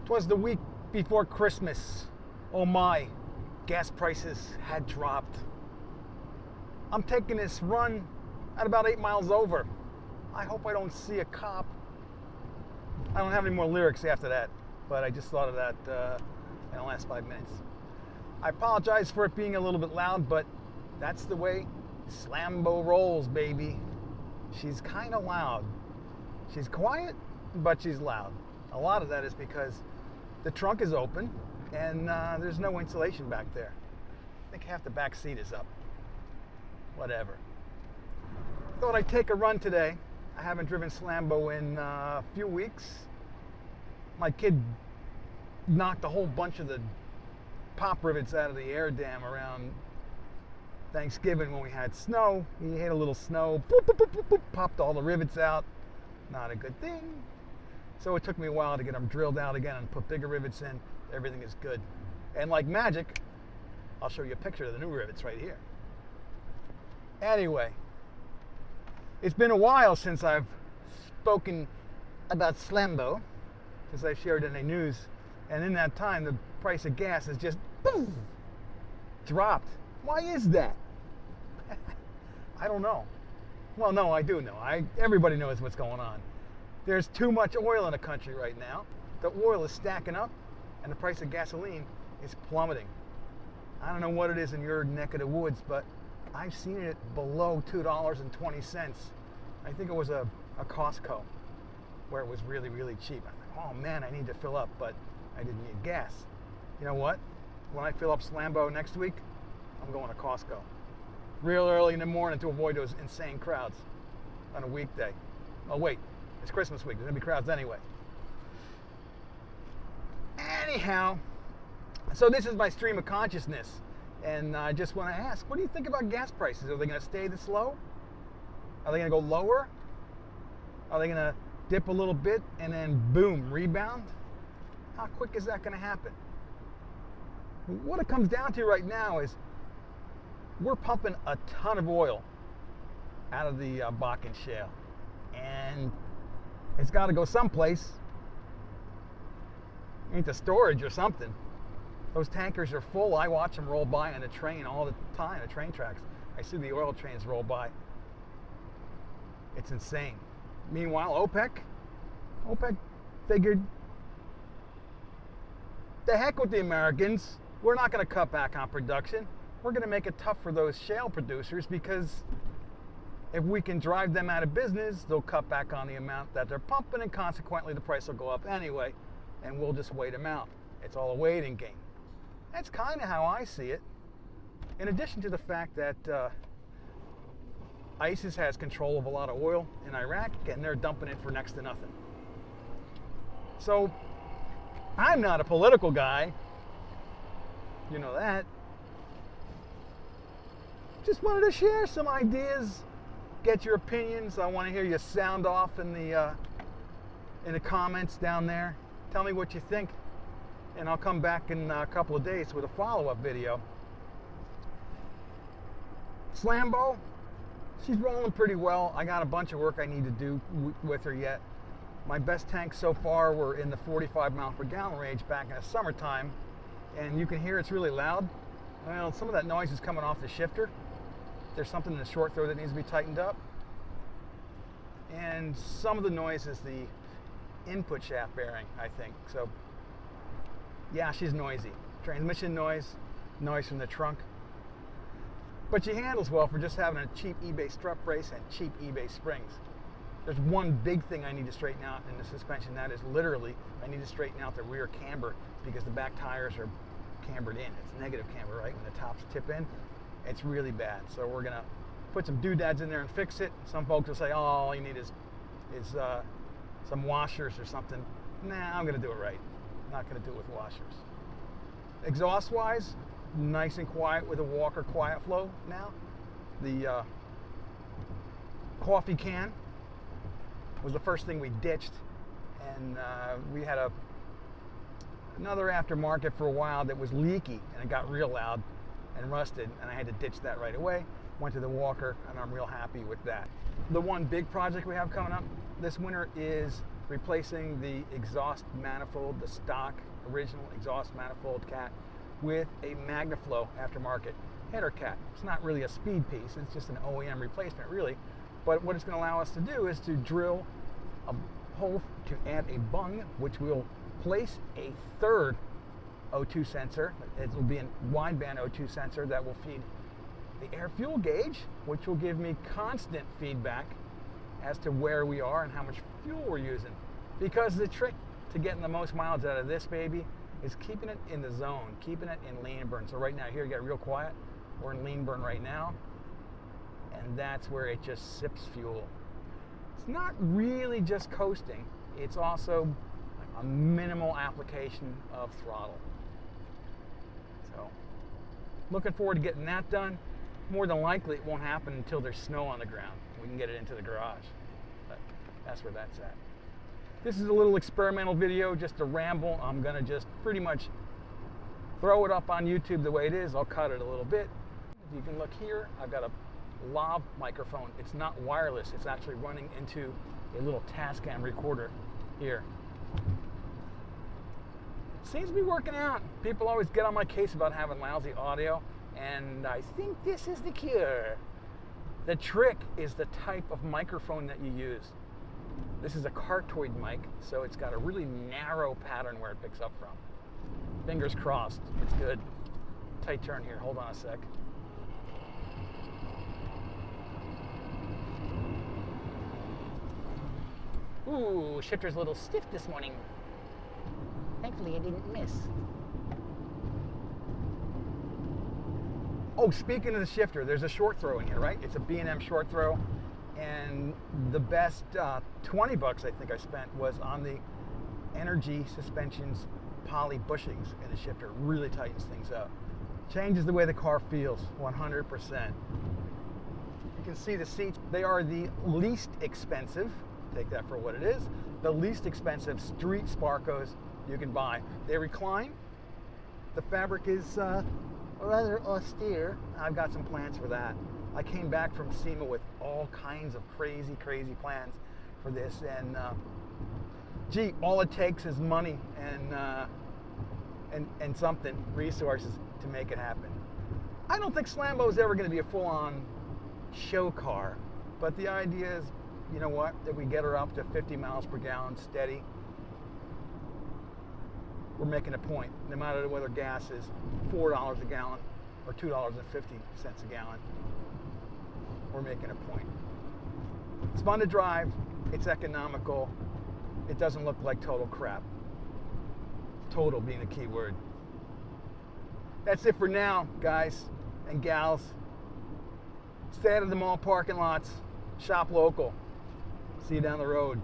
'Twas the week before Christmas. Oh my, gas prices had dropped. I'm taking this run at about 8 miles over. I hope I don't see a cop. I don't have any more lyrics after that, but I just thought of that in the last 5 minutes. I apologize for it being a little bit loud, but that's the way Slambo rolls, baby. She's kind of loud. She's quiet, but she's loud. A lot of that is because the trunk is open and there's no insulation back there. I think half the back seat is up. Whatever. Thought I'd take a run today. I haven't driven Slambo in a few weeks. My kid knocked a whole bunch of the pop rivets out of the air dam around Thanksgiving when we had snow. He hit a little snow, boop, boop, boop, boop, boop, popped all the rivets out. Not a good thing. So it took me a while to get them drilled out again and put bigger rivets in. Everything is good. And like magic, I'll show you a picture of the new rivets right here. Anyway, it's been a while since I've spoken about Slambo, since I've shared any news. And in that time, the price of gas has just boom, dropped. Why is that? I don't know. Well, no, I do know. Everybody knows what's going on. There's too much oil in the country right now. The oil is stacking up, and the price of gasoline is plummeting. I don't know what it is in your neck of the woods, but I've seen it below $2.20. I think it was a Costco where it was really, really cheap. I'm like, oh man, I need to fill up, but I didn't need gas. You know what? When I fill up Slambo next week, I'm going to Costco. Real early in the morning to avoid those insane crowds on a weekday. Oh wait, it's Christmas week. There's going to be crowds anyway. Anyhow, so this is my stream of consciousness. And I just want to ask, what do you think about gas prices? Are they going to stay this low? Are they going to go lower? Are they going to dip a little bit and then boom, rebound? How quick is that going to happen? What it comes down to right now is we're pumping a ton of oil out of the Bakken shale. And it's got to go someplace. Into storage or something. Those tankers are full. I watch them roll by on the train all the time, the train tracks. I see the oil trains roll by. It's insane. Meanwhile, OPEC figured, the heck with the Americans. We're not going to cut back on production. We're going to make it tough for those shale producers because if we can drive them out of business, they'll cut back on the amount that they're pumping, and consequently the price will go up anyway, and we'll just wait them out. It's all a waiting game. That's kind of how I see it. In addition to the fact that ISIS has control of a lot of oil in Iraq, and they're dumping it for next to nothing. So, I'm not a political guy. You know that. Just wanted to share some ideas, get your opinions. I want to hear you sound off in the comments down there. Tell me what you think, and I'll come back in a couple of days with a follow-up video. Slambo, she's rolling pretty well. I got a bunch of work I need to do with her yet. My best tanks so far were in the 45 miles per gallon range back in the summertime, and you can hear it's really loud. Well, some of that noise is coming off the shifter. There's something in the short throw that needs to be tightened up, and some of the noise is the input shaft bearing, I think. So yeah, she's noisy. Transmission noise from the trunk. But she handles well for just having a cheap eBay strut brace and cheap eBay springs. There's one big thing I need to straighten out in the suspension. That is literally, I need to straighten out the rear camber because the back tires are cambered in. It's negative camber, right? When the tops tip in, it's really bad. So we're gonna put some doodads in there and fix it. Some folks will say, oh, all you need is some washers or something. Nah, I'm gonna do it right. I'm not gonna do it with washers. Exhaust wise, nice and quiet with a Walker Quiet Flow now. The coffee can was the first thing we ditched, and we had another aftermarket for a while that was leaky, and it got real loud and rusted, and I had to ditch that right away. Went to the Walker, and I'm real happy with that. The one big project we have coming up this winter is replacing the exhaust manifold, the stock original exhaust manifold cat, with a MagnaFlow aftermarket header cat. It's not really a speed piece, it's just an OEM replacement really, but what it's going to allow us to do is to drill a hole to add a bung, which will place a third O2 sensor. It will be a wideband O2 sensor that will feed the air fuel gauge, which will give me constant feedback as to where we are and how much fuel we're using. Because the trick to getting the most miles out of this baby is keeping it in the zone, keeping it in lean burn. So right now here you get real quiet. We're in lean burn right now, and that's where it just sips fuel. It's not really just coasting, it's also a minimal application of throttle. So looking forward to getting that done. More than likely it won't happen until there's snow on the ground. We can get it into the garage, but that's where that's at. This is a little experimental video, just a ramble. I'm gonna just pretty much throw it up on YouTube the way it is. I'll cut it a little bit. If you can look here, I've got a lav microphone. It's not wireless, it's actually running into a little Tascam recorder here. Seems to be working out. People always get on my case about having lousy audio, and I think this is the cure. The trick is the type of microphone that you use. This is a cartoid mic, so it's got a really narrow pattern where it picks up from. Fingers crossed, it's good. Tight turn here, hold on a sec. Ooh, shifter's a little stiff this morning. Thankfully I didn't miss. Oh, speaking of the shifter, there's a short throw in here, right? It's a B&M short throw, and the best 20 bucks I think I spent was on the Energy Suspensions poly bushings in the shifter. Really tightens things up. Changes the way the car feels, 100%. You can see the seats, they are the least expensive, take that for what it is, the least expensive street Sparcos you can buy. They recline. The fabric is rather austere. I've got some plans for that. I came back from SEMA with all kinds of crazy plans for this, and gee, all it takes is money and something, resources to make it happen. I don't think Slambo is ever going to be a full-on show car, but the idea is, you know what, if we get her up to 50 miles per gallon steady, we're making a point, no matter whether gas is $4 a gallon or $2.50 a gallon. We're making a point. It's fun to drive, it's economical, it doesn't look like total crap. Total being the key word. That's it for now, guys and gals. Stay out of the mall parking lots, shop local. See you down the road.